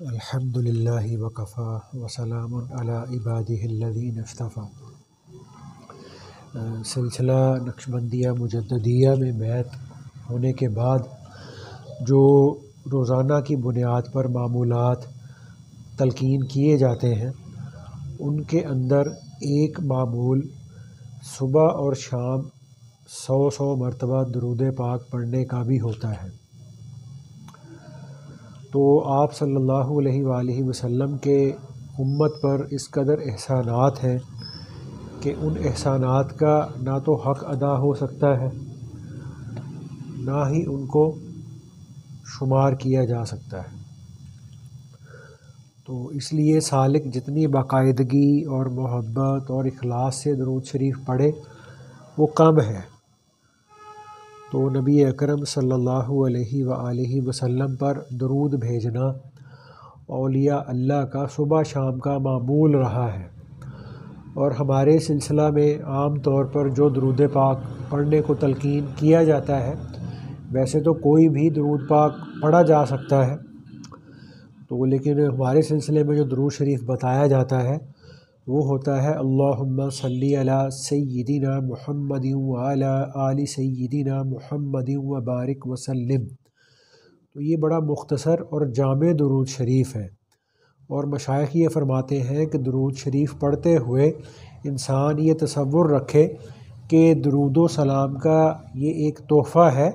الحمدللہ وکفا وسلام علی عبادہ الذین اصطفیٰ۔ سلسلہ نقشبندیہ مجددیہ میں بیعت ہونے کے بعد جو روزانہ کی بنیاد پر معمولات تلقین کیے جاتے ہیں، ان کے اندر ایک معمول صبح اور شام 100 مرتبہ درود پاک پڑھنے کا بھی ہوتا ہے۔ تو آپ صلی اللہ علیہ وآلہ وسلم کے امت پر اس قدر احسانات ہیں کہ ان احسانات کا نہ تو حق ادا ہو سکتا ہے، نہ ہی ان کو شمار کیا جا سکتا ہے۔ تو اس لیے سالک جتنی باقاعدگی اور محبت اور اخلاص سے درود شریف پڑھے وہ کم ہے۔ تو نبی اکرم صلی اللہ علیہ وآلہ وسلم پر درود بھیجنا اولیاء اللہ کا صبح شام کا معمول رہا ہے، اور ہمارے سلسلہ میں عام طور پر جو درود پاک پڑھنے کو تلقین کیا جاتا ہے، ویسے تو کوئی بھی درود پاک پڑھا جا سکتا ہے، تو لیکن ہمارے سلسلے میں جو درود شریف بتایا جاتا ہے وہ ہوتا ہے اللہم صلی علی سیدنا محمد وعلی آل سیدنا محمد وبارک وسلم۔ تو یہ بڑا مختصر اور جامع درود شریف ہے، اور مشائخ یہ فرماتے ہیں کہ درود شریف پڑھتے ہوئے انسان یہ تصور رکھے کہ درود و سلام کا یہ ایک تحفہ ہے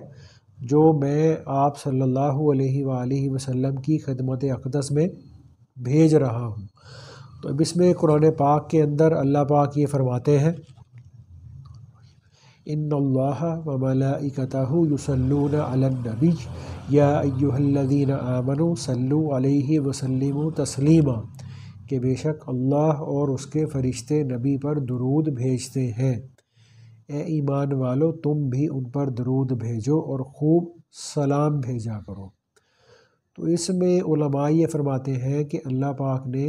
جو میں آپ صلی اللہ علیہ وآلہ وسلم کی خدمت اقدس میں بھیج رہا ہوں۔ تو اب اس میں قرآن پاک کے اندر اللہ پاک یہ فرماتے ہیں ان اللہ وملائکتہ یصلون علی النبی یا ایھا الذین آمنوا صلوا علیہ وسلموا تسلیما، کہ بے شک اللہ اور اس کے فرشتے نبی پر درود بھیجتے ہیں، اے ایمان والو تم بھی ان پر درود بھیجو اور خوب سلام بھیجا کرو۔ تو اس میں علماء یہ فرماتے ہیں کہ اللہ پاک نے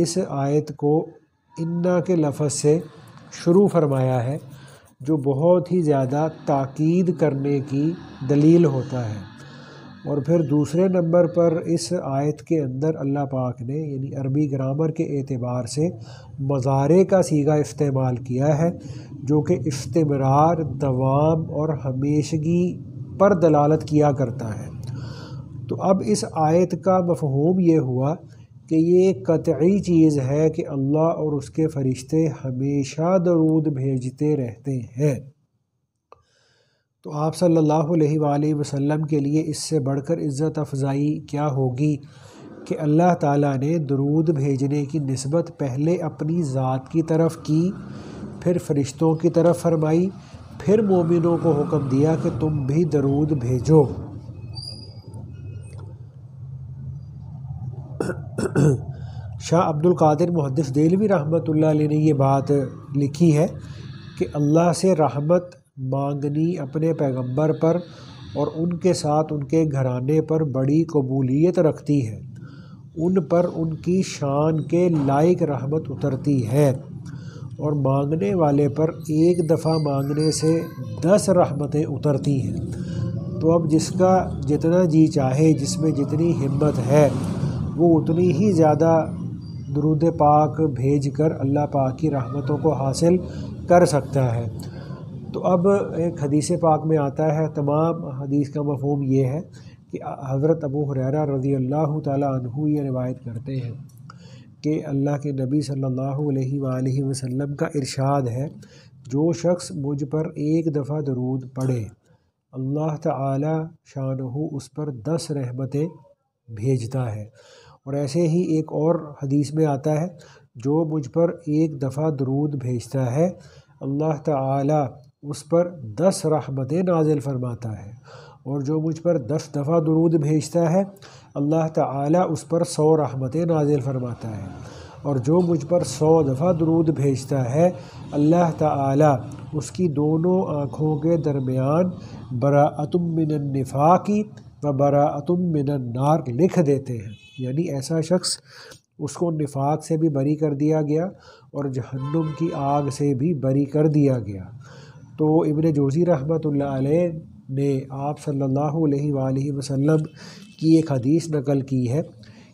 اس آیت کو انا کے لفظ سے شروع فرمایا ہے، جو بہت ہی زیادہ تاکید کرنے کی دلیل ہوتا ہے، اور پھر دوسرے نمبر پر اس آیت کے اندر اللہ پاک نے یعنی عربی گرامر کے اعتبار سے مضارع کا صیغہ استعمال کیا ہے، جو کہ استمرار، دوام اور ہمیشگی پر دلالت کیا کرتا ہے۔ تو اب اس آیت کا مفہوم یہ ہوا کہ یہ قطعی چیز ہے کہ اللہ اور اس کے فرشتے ہمیشہ درود بھیجتے رہتے ہیں۔ تو آپ صلی اللہ علیہ وآلہ وسلم کے لیے اس سے بڑھ کر عزت افزائی کیا ہوگی کہ اللہ تعالیٰ نے درود بھیجنے کی نسبت پہلے اپنی ذات کی طرف کی، پھر فرشتوں کی طرف فرمائی، پھر مومنوں کو حکم دیا کہ تم بھی درود بھیجو۔ شاہ عبد القادر محدث دہلوی رحمۃ اللہ علیہ نے یہ بات لکھی ہے کہ اللہ سے رحمت مانگنی اپنے پیغمبر پر اور ان کے ساتھ ان کے گھرانے پر بڑی قبولیت رکھتی ہے، ان پر ان کی شان کے لائق رحمت اترتی ہے، اور مانگنے والے پر ایک دفعہ مانگنے سے 10 رحمتیں اترتی ہیں۔ تو اب جس کا جتنا جی چاہے، جس میں جتنی ہمت ہے، وہ اتنی ہی زیادہ درود پاک بھیج کر اللہ پاک کی رحمتوں کو حاصل کر سکتا ہے۔ تو اب ایک حدیث پاک میں آتا ہے، تمام حدیث کا مفہوم یہ ہے کہ حضرت ابو ہریرہ رضی اللہ تعالیٰ عنہ یہ روایت کرتے ہیں کہ اللہ کے نبی صلی اللہ علیہ وآلہ وسلم کا ارشاد ہے، جو شخص مجھ پر ایک دفعہ درود پڑھے، اللہ تعالی شانہ اس پر 10 رحمتیں بھیجتا ہے۔ اور ایسے ہی ایک اور حدیث میں آتا ہے، جو مجھ پر ایک دفعہ درود بھیجتا ہے، اللہ تعالی اس پر 10 رحمتیں نازل فرماتا ہے، اور جو مجھ پر 10 دفعہ درود بھیجتا ہے، اللہ تعالی اس پر 100 رحمتیں نازل فرماتا ہے، اور جو مجھ پر 100 دفعہ درود بھیجتا ہے، اللہ تعالی اس کی دونوں آنکھوں کے درمیان براءۃ من النفاق و براءۃ من النار لکھ دیتے ہیں، یعنی ایسا شخص اس کو نفاق سے بھی بری کر دیا گیا اور جہنم کی آگ سے بھی بری کر دیا گیا۔ تو ابن جوزی رحمۃ اللہ علیہ نے آپ صلی اللہ علیہ وآلہ وسلم کی ایک حدیث نقل کی ہے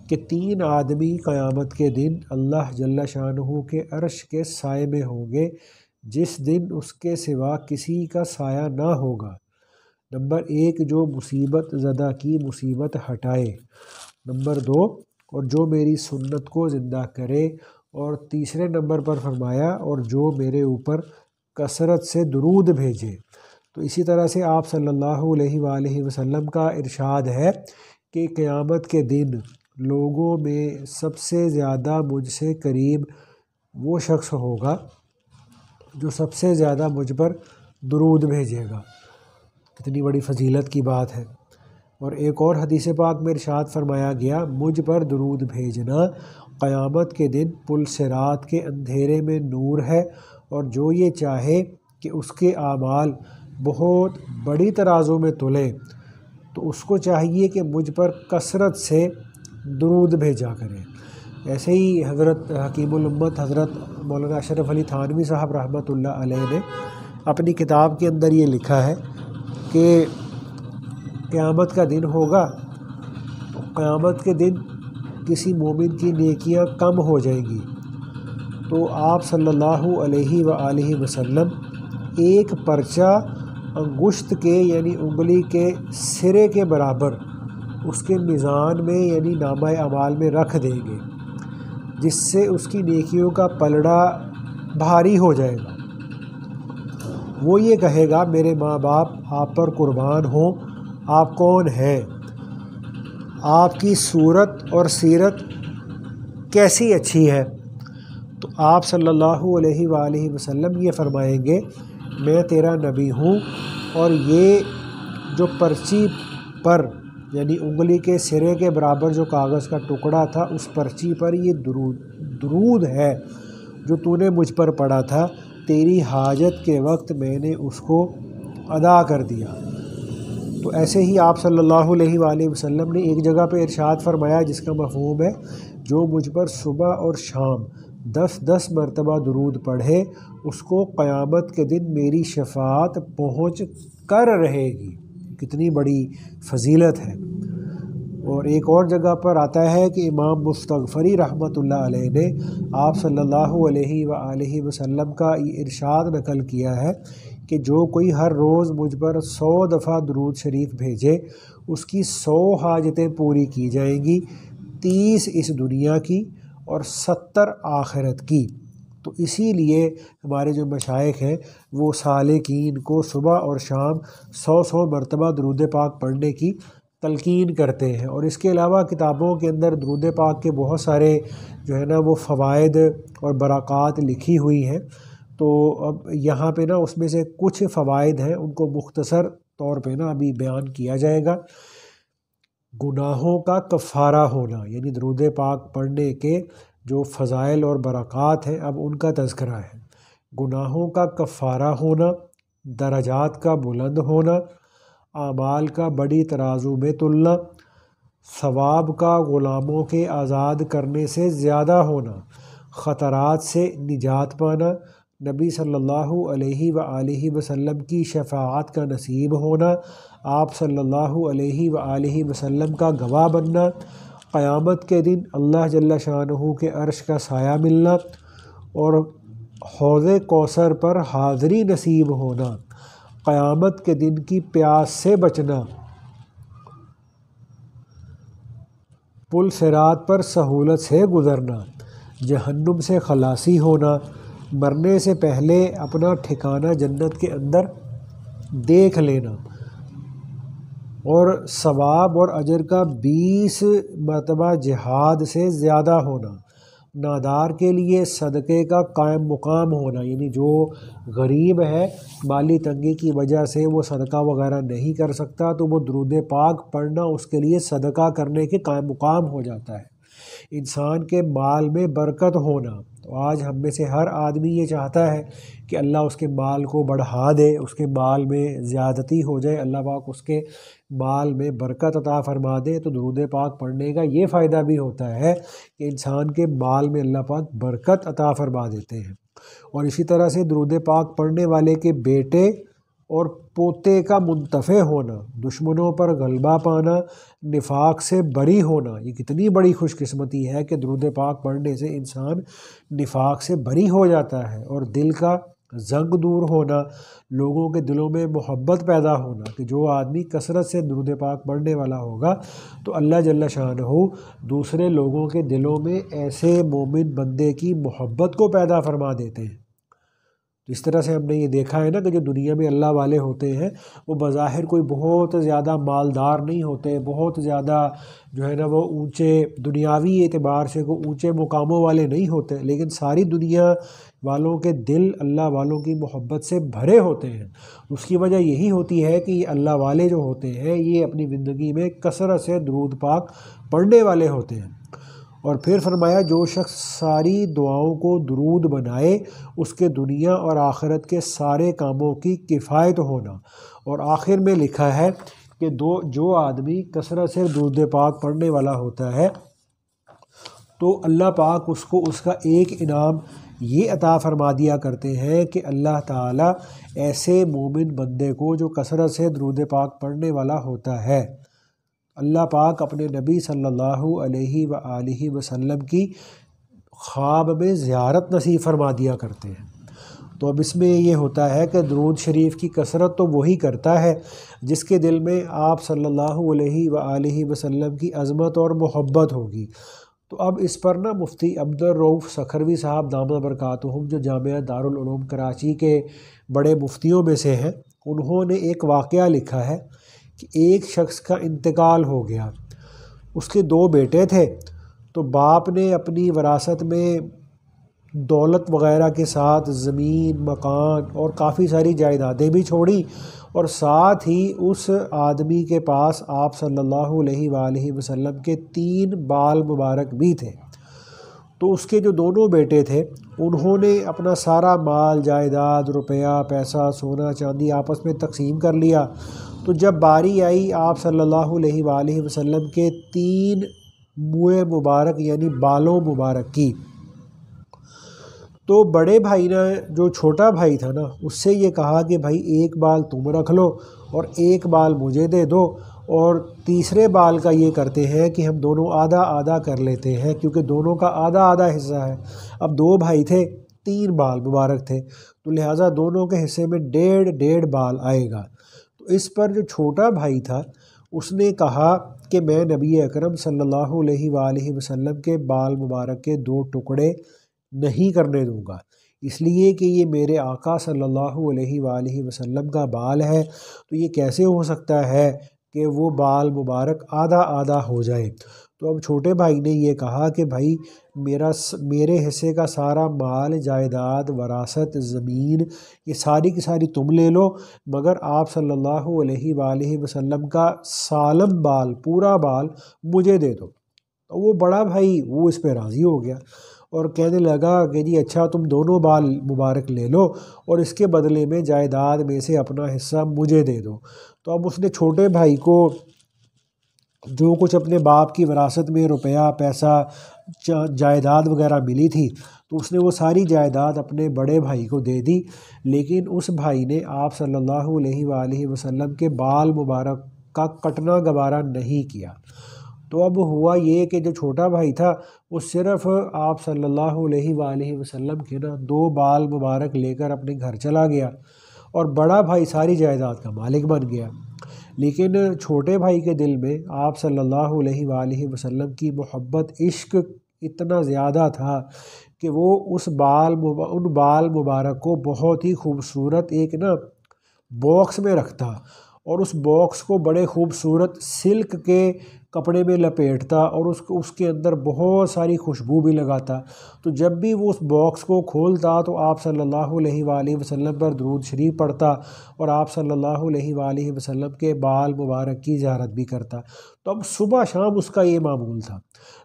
کہ 3 آدمی قیامت کے دن اللہ جل شانہ کے عرش کے سائے میں ہوں گے، جس دن اس کے سوا کسی کا سایہ نہ ہوگا۔ نمبر 1، جو مصیبت زدہ کی مصیبت ہٹائے۔ نمبر 2، اور جو میری سنت کو زندہ کرے۔ اور تیسرے نمبر پر فرمایا اور جو میرے اوپر کثرت سے درود بھیجے۔ تو اسی طرح سے آپ صلی اللہ علیہ وآلہ وسلم کا ارشاد ہے کہ قیامت کے دن لوگوں میں سب سے زیادہ مجھ سے قریب وہ شخص ہوگا جو سب سے زیادہ مجھ پر درود بھیجے گا۔ کتنی بڑی فضیلت کی بات ہے۔ اور ایک اور حدیث پاک میں ارشاد فرمایا گیا، مجھ پر درود بھیجنا قیامت کے دن پل صراط کے اندھیرے میں نور ہے، اور جو یہ چاہے کہ اس کے اعمال بہت بڑی ترازو میں تلے تو اس کو چاہیے کہ مجھ پر کثرت سے درود بھیجا کرے۔ ایسے ہی حضرت حکیم الامت حضرت مولانا اشرف علی تھانوی صاحب رحمۃ اللہ علیہ نے اپنی کتاب کے اندر یہ لکھا ہے کہ قیامت کا دن ہوگا تو قیامت کے دن کسی مومن کی نیکیاں کم ہو جائیں گی، تو آپ صلی اللہ علیہ وآلہ وسلم ایک پرچہ انگشت کے یعنی انگلی کے سرے کے برابر اس کے میزان میں یعنی نامہ اعمال میں رکھ دیں گے، جس سے اس کی نیکیوں کا پلڑا بھاری ہو جائے گا۔ وہ یہ کہے گا، میرے ماں باپ آپ پر قربان ہوں، آپ کون ہیں؟ آپ کی صورت اور سیرت کیسی اچھی ہے؟ تو آپ صلی اللہ علیہ وآلہ وسلم یہ فرمائیں گے، میں تیرا نبی ہوں، اور یہ جو پرچی پر یعنی انگلی کے سرے کے برابر جو کاغذ کا ٹکڑا تھا، اس پرچی پر یہ درود ہے جو تو نے مجھ پر پڑھا تھا، تیری حاجت کے وقت میں نے اس کو ادا کر دیا۔ تو ایسے ہی آپ صلی اللہ علیہ وآلہ وسلم نے ایک جگہ پہ ارشاد فرمایا جس کا مفہوم ہے، جو مجھ پر صبح اور شام 10 مرتبہ درود پڑھے اس کو قیامت کے دن میری شفاعت پہنچ کر رہے گی۔ کتنی بڑی فضیلت ہے۔ اور ایک اور جگہ پر آتا ہے کہ امام مستغفری رحمۃ اللہ علیہ نے آپ صلی اللہ علیہ وآلہ وسلم کا یہ ارشاد نقل کیا ہے کہ جو کوئی ہر روز مجھ پر 100 دفعہ درود شریف بھیجے اس کی 100 حاجتیں پوری کی جائیں گی، 30 اس دنیا کی اور 70 آخرت کی۔ تو اسی لیے ہمارے جو مشائخ ہیں وہ سالکین کو صبح اور شام 100 مرتبہ درود پاک پڑھنے کی تلقین کرتے ہیں۔ اور اس کے علاوہ کتابوں کے اندر درود پاک کے بہت سارے جو ہے نا وہ فوائد اور برکات لکھی ہوئی ہیں، تو اب یہاں پہ نا اس میں سے کچھ فوائد ہیں، ان کو مختصر طور پہ نا ابھی بیان کیا جائے گا۔ گناہوں کا کفارہ ہونا، یعنی درود پاک پڑھنے کے جو فضائل اور برکات ہیں اب ان کا تذکرہ ہے۔ گناہوں کا کفارہ ہونا، درجات کا بلند ہونا، اعمال کا بڑی ترازو میں تلنا، ثواب کا غلاموں کے آزاد کرنے سے زیادہ ہونا، خطرات سے نجات پانا، نبی صلی اللہ علیہ وآلہ وسلم کی شفاعت کا نصیب ہونا، آپ صلی اللہ علیہ وآلہ وسلم کا گواہ بننا، قیامت کے دن اللہ جل شانہ کے عرش کا سایہ ملنا، اور حوض کوثر پر حاضری نصیب ہونا، قیامت کے دن کی پیاس سے بچنا، پل صراط پر سہولت سے گزرنا، جہنم سے خلاصی ہونا، مرنے سے پہلے اپنا ٹھکانہ جنت کے اندر دیکھ لینا، اور ثواب اور اجر کا 20 مرتبہ جہاد سے زیادہ ہونا، نادار کے لیے صدقے کا قائم مقام ہونا، یعنی جو غریب ہے مالی تنگی کی وجہ سے وہ صدقہ وغیرہ نہیں کر سکتا تو وہ درود پاک پڑھنا اس کے لیے صدقہ کرنے کے قائم مقام ہو جاتا ہے۔ انسان کے مال میں برکت ہونا، تو آج ہم میں سے ہر آدمی یہ چاہتا ہے کہ اللہ اس کے مال کو بڑھا دے، اس کے مال میں زیادتی ہو جائے، اللہ پاک اس کے مال میں برکت عطا فرما دے۔ تو درود پاک پڑھنے کا یہ فائدہ بھی ہوتا ہے کہ انسان کے مال میں اللہ پاک برکت عطا فرما دیتے ہیں۔ اور اسی طرح سے درود پاک پڑھنے والے کے بیٹے اور پوتے کا منتفع ہونا، دشمنوں پر غلبہ پانا، نفاق سے بری ہونا۔ یہ کتنی بڑی خوش قسمتی ہے کہ درود پاک پڑھنے سے انسان نفاق سے بری ہو جاتا ہے، اور دل کا زنگ دور ہونا، لوگوں کے دلوں میں محبت پیدا ہونا، کہ جو آدمی کثرت سے درود پاک پڑھنے والا ہوگا تو اللہ جل شانہ دوسرے لوگوں کے دلوں میں ایسے مومن بندے کی محبت کو پیدا فرما دیتے ہیں۔ تو اس طرح سے ہم نے یہ دیکھا ہے نا کہ جو دنیا میں اللہ والے ہوتے ہیں وہ بظاہر کوئی بہت زیادہ مالدار نہیں ہوتے، بہت زیادہ جو ہے نا وہ اونچے دنیاوی اعتبار سے کوئی اونچے مقاموں والے نہیں ہوتے، لیکن ساری دنیا والوں کے دل اللہ والوں کی محبت سے بھرے ہوتے ہیں۔ اس کی وجہ یہی ہوتی ہے کہ یہ اللہ والے جو ہوتے ہیں یہ اپنی زندگی میں کثرت سے درود پاک پڑھنے والے ہوتے ہیں۔ اور پھر فرمایا جو شخص ساری دعاؤں کو درود بنائے اس کے دنیا اور آخرت کے سارے کاموں کی کفایت ہونا۔ اور آخر میں لکھا ہے کہ جو آدمی کثرت سے درود پاک پڑھنے والا ہوتا ہے تو اللہ پاک اس کو اس کا ایک انعام یہ عطا فرما دیا کرتے ہیں کہ اللہ تعالیٰ ایسے مومن بندے کو جو کثرت سے درود پاک پڑھنے والا ہوتا ہے، اللہ پاک اپنے نبی صلی اللہ علیہ وآلہ وسلم کی خواب میں زیارت نصیب فرما دیا کرتے ہیں۔ تو اب اس میں یہ ہوتا ہے کہ درود شریف کی کثرت تو وہی کرتا ہے جس کے دل میں آپ صلی اللہ علیہ وآلہ وسلم کی عظمت اور محبت ہوگی۔ تو اب اس پر نا مفتی عبدالرؤف سکھروی صاحب دامت برکاتہم جو جامعہ دارالعلوم کراچی کے بڑے مفتیوں میں سے ہیں، انہوں نے ایک واقعہ لکھا ہے کہ ایک شخص کا انتقال ہو گیا، اس کے 2 بیٹے تھے، تو باپ نے اپنی وراثت میں دولت وغیرہ کے ساتھ زمین، مکان اور کافی ساری جائیدادیں بھی چھوڑی، اور ساتھ ہی اس آدمی کے پاس آپ صلی اللہ علیہ وآلہ وسلم کے 3 بال مبارک بھی تھے۔ تو اس کے جو دونوں بیٹے تھے انہوں نے اپنا سارا مال، جائیداد، روپیہ، پیسہ، سونا چاندی آپس میں تقسیم کر لیا۔ تو جب باری آئی آپ صلی اللہ علیہ وآلہ وسلم کے 3 منہ مبارک یعنی بالوں مبارک کی، تو بڑے بھائی نے جو چھوٹا بھائی تھا نا اس سے یہ کہا کہ بھائی ایک بال تم رکھ لو اور ایک بال مجھے دے دو، اور تیسرے بال کا یہ کرتے ہیں کہ ہم دونوں آدھا آدھا کر لیتے ہیں، کیونکہ دونوں کا آدھا آدھا حصہ ہے۔ اب 2 بھائی تھے، 3 بال مبارک تھے، تو لہٰذا دونوں کے حصے میں 1.5 بال آئے گا۔ تو اس پر جو چھوٹا بھائی تھا اس نے کہا کہ میں نبی اکرم صلی اللہ علیہ وآلہ وسلم کے بال مبارک کے 2 ٹکڑے نہیں کرنے دوں گا، اس لیے کہ یہ میرے آقا صلی اللہ علیہ وآلہ وسلم کا بال ہے، تو یہ کیسے ہو سکتا ہے کہ وہ بال مبارک آدھا آدھا ہو جائے۔ تو اب چھوٹے بھائی نے یہ کہا کہ بھائی میرے حصے کا سارا مال، جائیداد، وراثت، زمین، یہ ساری کی ساری تم لے لو، مگر آپ صلی اللہ علیہ وآلہ وسلم کا سالم بال، پورا بال مجھے دے دو۔ تو وہ بڑا بھائی وہ اس پہ راضی ہو گیا اور کہنے لگا کہ جی اچھا تم دونوں بال مبارک لے لو اور اس کے بدلے میں جائیداد میں سے اپنا حصہ مجھے دے دو۔ تو اب اس نے چھوٹے بھائی کو جو کچھ اپنے باپ کی وراثت میں روپیہ، پیسہ، جائیداد وغیرہ ملی تھی تو اس نے وہ ساری جائیداد اپنے بڑے بھائی کو دے دی، لیکن اس بھائی نے آپ صلی اللہ علیہ وآلہ وسلم کے بال مبارک کا کٹنا گوارا نہیں کیا۔ تو اب ہوا یہ کہ جو چھوٹا بھائی تھا وہ صرف آپ صلی اللہ علیہ وآلہ وسلم کے 2 بال مبارک لے کر اپنے گھر چلا گیا اور بڑا بھائی ساری جائیداد کا مالک بن گیا، لیکن چھوٹے بھائی کے دل میں آپ صلی اللہ علیہ وآلہ وسلم کی محبت، عشق اتنا زیادہ تھا کہ وہ ان بال مبارک کو بہت ہی خوبصورت ایک باکس میں رکھتا اور اس باکس کو بڑے خوبصورت سلک کے کپڑے میں لپیٹتا اور اس کے اندر بہت ساری خوشبو بھی لگاتا۔ تو جب بھی وہ اس باکس کو کھولتا تو آپ صلی اللہ علیہ وآلہ وسلم پر درود شریف پڑھتا اور آپ صلی اللہ علیہ وآلہ وسلم کے بال مبارک کی زیارت بھی کرتا۔ تو اب صبح شام اس کا یہ معمول تھا۔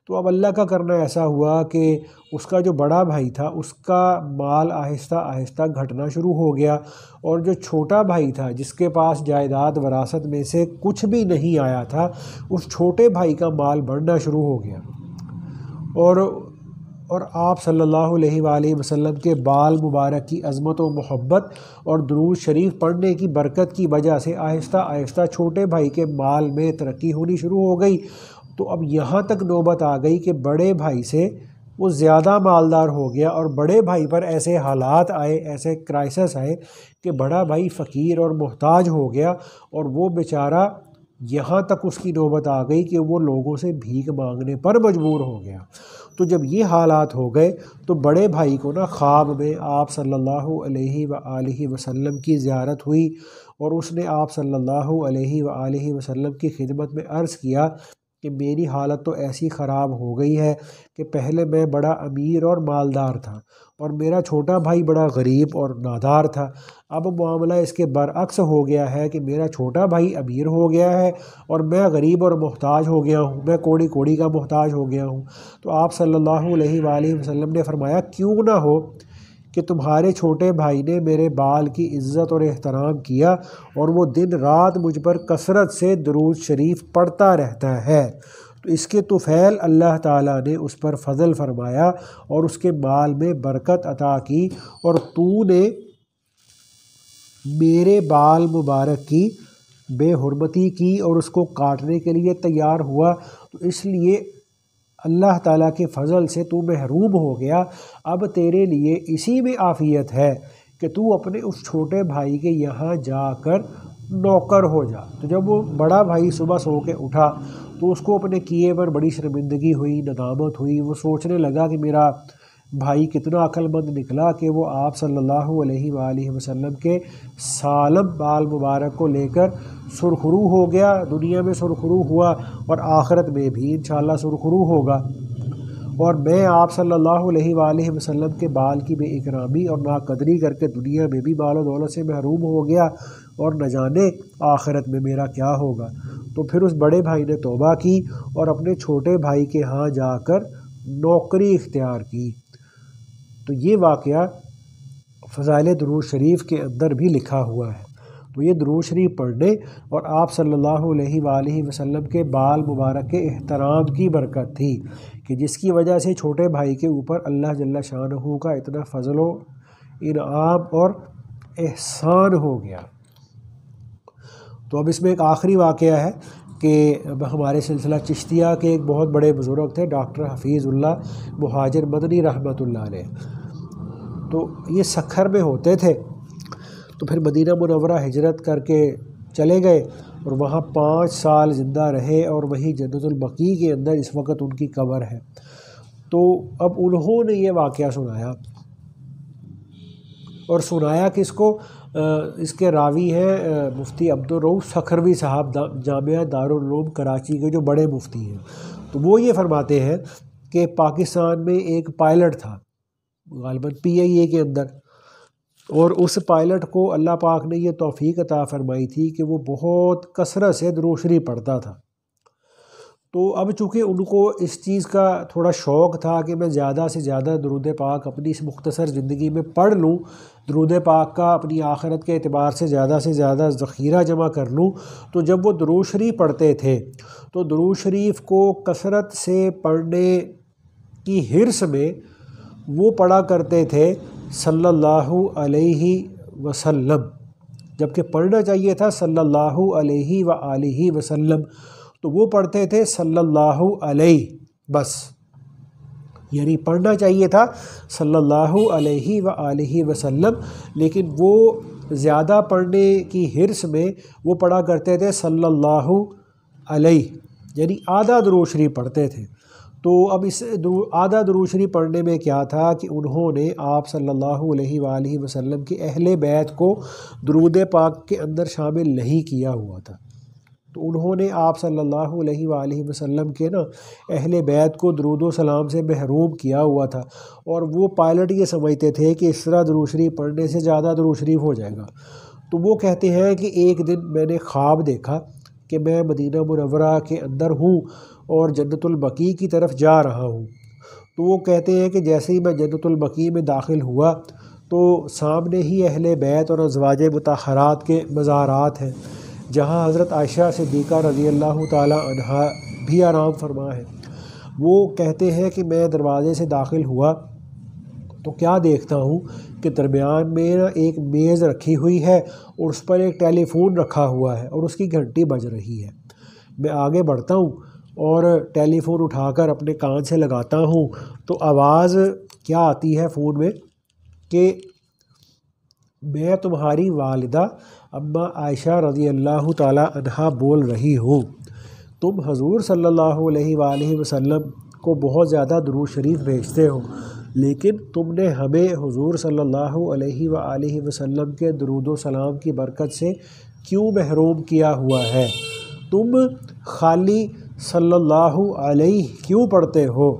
تو اب اللہ کا کرنا ایسا ہوا کہ اس کا جو بڑا بھائی تھا اس کا مال آہستہ آہستہ گھٹنا شروع ہو گیا، اور جو چھوٹا بھائی تھا جس کے پاس جائیداد وراثت میں سے کچھ بھی نہیں آیا تھا، اس چھوٹے بھائی کا مال بڑھنا شروع ہو گیا، اور آپ صلی اللہ علیہ وآلہ وسلم کے بال مبارک کی عظمت و محبت اور درود شریف پڑھنے کی برکت کی وجہ سے آہستہ آہستہ چھوٹے بھائی کے مال میں ترقی ہونی شروع ہو گئی۔ تو اب یہاں تک نوبت آ گئی کہ بڑے بھائی سے وہ زیادہ مالدار ہو گیا، اور بڑے بھائی پر ایسے حالات آئے، ایسے کرائسس آئے کہ بڑا بھائی فقیر اور محتاج ہو گیا، اور وہ بیچارہ یہاں تک اس کی نوبت آ گئی کہ وہ لوگوں سے بھیک مانگنے پر مجبور ہو گیا۔ تو جب یہ حالات ہو گئے تو بڑے بھائی کو خواب میں آپ صلی اللہ علیہ وآلہ وسلم کی زیارت ہوئی، اور اس نے آپ صلی اللہ علیہ وآلہ وسلم کی خدمت میں عرض کیا کہ میری حالت تو ایسی خراب ہو گئی ہے کہ پہلے میں بڑا امیر اور مالدار تھا، اور میرا چھوٹا بھائی بڑا غریب اور نادار تھا۔ اب معاملہ اس کے برعکس ہو گیا ہے کہ میرا چھوٹا بھائی امیر ہو گیا ہے اور میں غریب اور محتاج ہو گیا ہوں، میں کوڑی کوڑی کا محتاج ہو گیا ہوں۔ تو آپ صلی اللہ علیہ وآلہ وسلم نے فرمایا کیوں نہ ہو کہ تمہارے چھوٹے بھائی نے میرے بال کی عزت اور احترام کیا، اور وہ دن رات مجھ پر کثرت سے درود شریف پڑھتا رہتا ہے، تو اس کے طفیل اللہ تعالیٰ نے اس پر فضل فرمایا اور اس کے مال میں برکت عطا کی، اور تو نے میرے بال مبارک کی بے حرمتی کی اور اس کو کاٹنے کے لیے تیار ہوا، تو اس لیے اللہ تعالیٰ کے فضل سے تو محروم ہو گیا۔ اب تیرے لیے اسی میں عافیت ہے کہ تو اپنے اس چھوٹے بھائی کے یہاں جا کر نوکر ہو جا۔ تو جب وہ بڑا بھائی صبح سو کے اٹھا تو اس کو اپنے کیے پر بڑی شرمندگی ہوئی، ندامت ہوئی۔ وہ سوچنے لگا کہ میرا بھائی کتنا عقل مند نکلا کہ وہ آپ صلی اللہ علیہ وآلہ وسلم کے سالم بال مبارک کو لے کر سرخرو ہو گیا، دنیا میں سرخرو ہوا اور آخرت میں بھی انشاءاللہ سرخرو ہوگا، اور میں آپ صلی اللہ علیہ وآلہ وسلم کے بال کی بے اکرامی اور ناقدری کر کے دنیا میں بھی مال و دولت سے محروم ہو گیا، اور نہ جانے آخرت میں میرا کیا ہوگا۔ تو پھر اس بڑے بھائی نے توبہ کی اور اپنے چھوٹے بھائی کے ہاں جا کر نوکری اختیار کی۔ تو یہ واقعہ فضائل درود شریف کے اندر بھی لکھا ہوا ہے۔ تو یہ درود شریف پڑھنے اور آپ صلی اللہ علیہ وآلہ وسلم کے بال مبارک کے احترام کی برکت تھی کہ جس کی وجہ سے چھوٹے بھائی کے اوپر اللہ جل شانہ کا اتنا فضل و انعام اور احسان ہو گیا۔ تو اب اس میں ایک آخری واقعہ ہے کہ ہمارے سلسلہ چشتیہ کے ایک بہت بڑے بزرگ تھے ڈاکٹر حفیظ اللہ مہاجر مدنی رحمۃ اللہ علیہ۔ تو یہ سکھر میں ہوتے تھے، تو پھر مدینہ منورہ ہجرت کر کے چلے گئے اور وہاں 5 سال زندہ رہے، اور وہیں جنت البقیع کے اندر اس وقت ان کی قبر ہے۔ تو اب انہوں نے یہ واقعہ سنایا، اور سنایا کس کو؟ اس کے راوی ہیں مفتی عبدالرؤف سکھروی صاحب، جامعہ دارالعلوم کراچی کے جو بڑے مفتی ہیں۔ تو وہ یہ فرماتے ہیں کہ پاکستان میں ایک پائلٹ تھا، غالباً PIA کے اندر، اور اس پائلٹ کو اللہ پاک نے یہ توفیق عطا فرمائی تھی کہ وہ بہت کثرت سے درود شریف پڑھتا تھا۔ تو اب چونکہ ان کو اس چیز کا تھوڑا شوق تھا کہ میں زیادہ سے زیادہ درود پاک اپنی اس مختصر زندگی میں پڑھ لوں، درود پاک کا اپنی آخرت کے اعتبار سے زیادہ ذخیرہ جمع کر لوں، تو جب وہ درود شریف پڑھتے تھے تو درود شریف کو کثرت سے پڑھنے کی حرص میں وہ پڑھا کرتے تھے صلی اللہ علیہ وسلم، جبکہ پڑھنا چاہیے تھا صلی اللہ علیہ وآلہ وسلم، تو وہ پڑھتے تھے صلی اللہ علیہ بس، یعنی پڑھنا چاہیے تھا صلی اللہ علیہ وآلہ وسلم، لیکن وہ زیادہ پڑھنے کی حرص میں وہ پڑھا کرتے تھے صلی اللہ علیہ، یعنی آدھا درود شریف پڑھتے تھے۔ تو اب اس آدھا درود شریف پڑھنے میں کیا تھا کہ انہوں نے آپ صلی اللہ علیہ وآلہ وسلم کے اہل بیت کو درود پاک کے اندر شامل نہیں کیا ہوا تھا۔ تو انہوں نے آپ صلی اللہ علیہ وآلہ وسلم کے اہل بیت کو درود و سلام سے محروم کیا ہوا تھا، اور وہ پائلٹ یہ سمجھتے تھے کہ اس طرح درود شریف پڑھنے سے زیادہ درود شریف ہو جائے گا۔ تو وہ کہتے ہیں کہ ایک دن میں نے خواب دیکھا کہ میں مدینہ منورہ کے اندر ہوں اور جنت البقیع کی طرف جا رہا ہوں۔ تو وہ کہتے ہیں کہ جیسے ہی میں جنت البقیع میں داخل ہوا تو سامنے ہی اہل بیت اور ازواج مطہرات کے مزارات ہیں، جہاں حضرت عائشہ صدیقہ رضی اللہ تعالی عنہا بھی آرام فرما ہے۔ وہ کہتے ہیں کہ میں دروازے سے داخل ہوا تو کیا دیکھتا ہوں کہ درمیان میں ایک میز رکھی ہوئی ہے اور اس پر ایک ٹیلی فون رکھا ہوا ہے اور اس کی گھنٹی بج رہی ہے۔ میں آگے بڑھتا ہوں اور ٹیلی فون اٹھا کر اپنے کان سے لگاتا ہوں تو آواز کیا آتی ہے فون میں کہ میں تمہاری والدہ اماں عائشہ رضی اللہ تعالی عنہا بول رہی ہوں، تم حضور صلی اللہ علیہ وآلہ وسلم کو بہت زیادہ درود شریف بھیجتے ہو، لیکن تم نے ہمیں حضور صلی اللہ علیہ وآلہ وسلم کے درود و سلام کی برکت سے کیوں محروم کیا ہوا ہے؟ تم خالی صلی اللہ علیہ کیوں پڑھتے ہو؟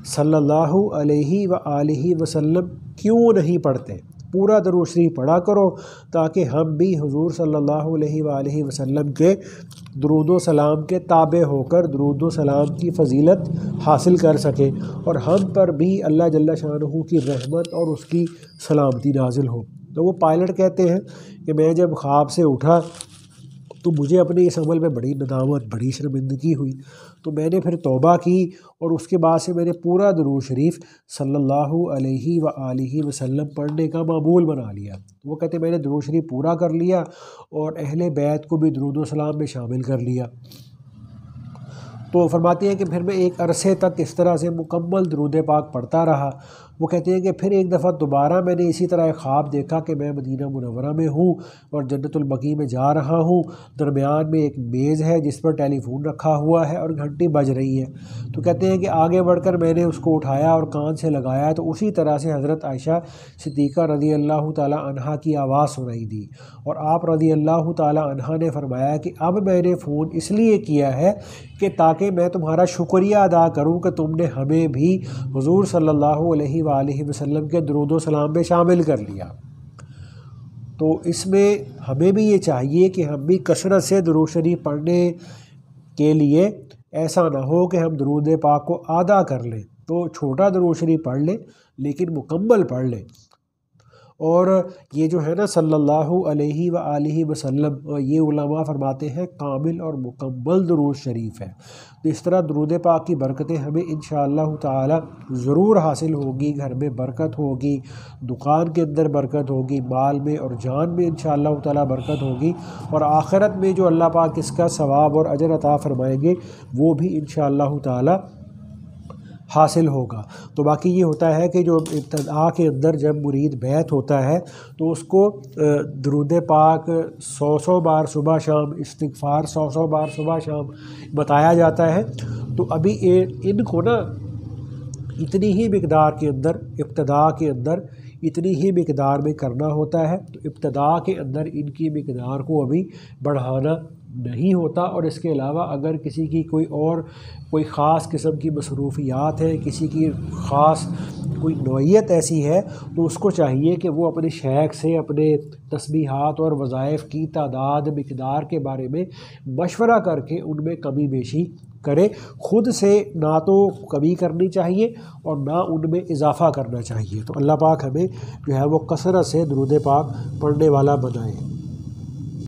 صلی اللہ علیہ وآلہ وسلم کیوں نہیں پڑھتے؟ پورا درود شریف پڑھا کرو تاکہ ہم بھی حضور صلی اللہ علیہ وآلہ وسلم کے درود و سلام کے تابع ہو کر درود و سلام کی فضیلت حاصل کر سکیں اور ہم پر بھی اللہ جل شانہ کی رحمت اور اس کی سلامتی نازل ہو۔ تو وہ پائلٹ کہتے ہیں کہ میں جب خواب سے اٹھا تو مجھے اپنے اس عمل میں بڑی ندامت، بڑی شرمندگی ہوئی، تو میں نے پھر توبہ کی اور اس کے بعد سے میں نے پورا درود شریف صلی اللہ علیہ وآلہ وسلم پڑھنے کا معمول بنا لیا۔ وہ کہتے ہیں میں نے درود شریف پورا کر لیا اور اہل بیت کو بھی درود و سلام میں شامل کر لیا۔ تو فرماتے ہیں کہ پھر میں ایک عرصے تک اس طرح سے مکمل درود پاک پڑھتا رہا۔ وہ کہتے ہیں کہ پھر ایک دفعہ دوبارہ میں نے اسی طرح ایک خواب دیکھا کہ میں مدینہ منورہ میں ہوں اور جنت البقیع میں جا رہا ہوں، درمیان میں ایک میز ہے جس پر ٹیلی فون رکھا ہوا ہے اور گھنٹی بج رہی ہے۔ تو کہتے ہیں کہ آگے بڑھ کر میں نے اس کو اٹھایا اور کان سے لگایا تو اسی طرح سے حضرت عائشہ صدیقہ رضی اللہ تعالی عنہا کی آواز سنائی دی، اور آپ رضی اللہ تعالی عنہا نے فرمایا کہ اب میں نے فون اس لیے کیا ہے کہ تاکہ میں تمہارا شکریہ ادا کروں کہ تم نے ہمیں بھی حضور صلی اللہ علیہ وآلہ وسلم کے درود و سلام میں شامل کر لیا۔ تو اس میں ہمیں بھی یہ چاہیے کہ ہم بھی کثرت سے درود شریف پڑھنے کے لیے ایسا نہ ہو کہ ہم درود پاک کو آدھا کر لیں، تو چھوٹا درود شریف پڑھ لیں لیکن مکمل پڑھ لیں۔ اور یہ جو ہے نا صلی اللہ علیہ وآلہ وسلم، یہ علماء فرماتے ہیں کامل اور مکمل درود شریف ہے۔ تو اس طرح درود پاک کی برکتیں ہمیں انشاءاللہ تعالی ضرور حاصل ہوگی، گھر میں برکت ہوگی، دکان کے اندر برکت ہوگی، مال میں اور جان میں انشاءاللہ تعالی برکت ہوگی، اور آخرت میں جو اللہ پاک اس کا ثواب اور اجر عطا فرمائیں گے وہ بھی انشاءاللہ تعالی حاصل ہوگا۔ تو باقی یہ ہوتا ہے کہ جو ابتدا کے اندر جب مرید بیت ہوتا ہے تو اس کو درود پاک 100 بار صبح شام، استغفار 100 بار صبح شام بتایا جاتا ہے۔ تو ابھی ان کو نا اتنی ہی مقدار کے اندر، ابتدا کے اندر اتنی ہی مقدار میں کرنا ہوتا ہے، تو ابتدا کے اندر ان کی مقدار کو ابھی بڑھانا نہیں ہوتا۔ اور اس کے علاوہ اگر کسی کی کوئی خاص قسم کی مصروفیات ہے، کسی کی خاص کوئی نوعیت ایسی ہے، تو اس کو چاہیے کہ وہ اپنے شیخ سے اپنے تسبیحات اور وظائف کی تعداد، مقدار کے بارے میں مشورہ کر کے ان میں کمی بیشی کرے۔ خود سے نہ تو کمی کرنی چاہیے اور نہ ان میں اضافہ کرنا چاہیے۔ تو اللہ پاک ہمیں جو ہے وہ کثرت سے درود پاک پڑھنے والا بنائے۔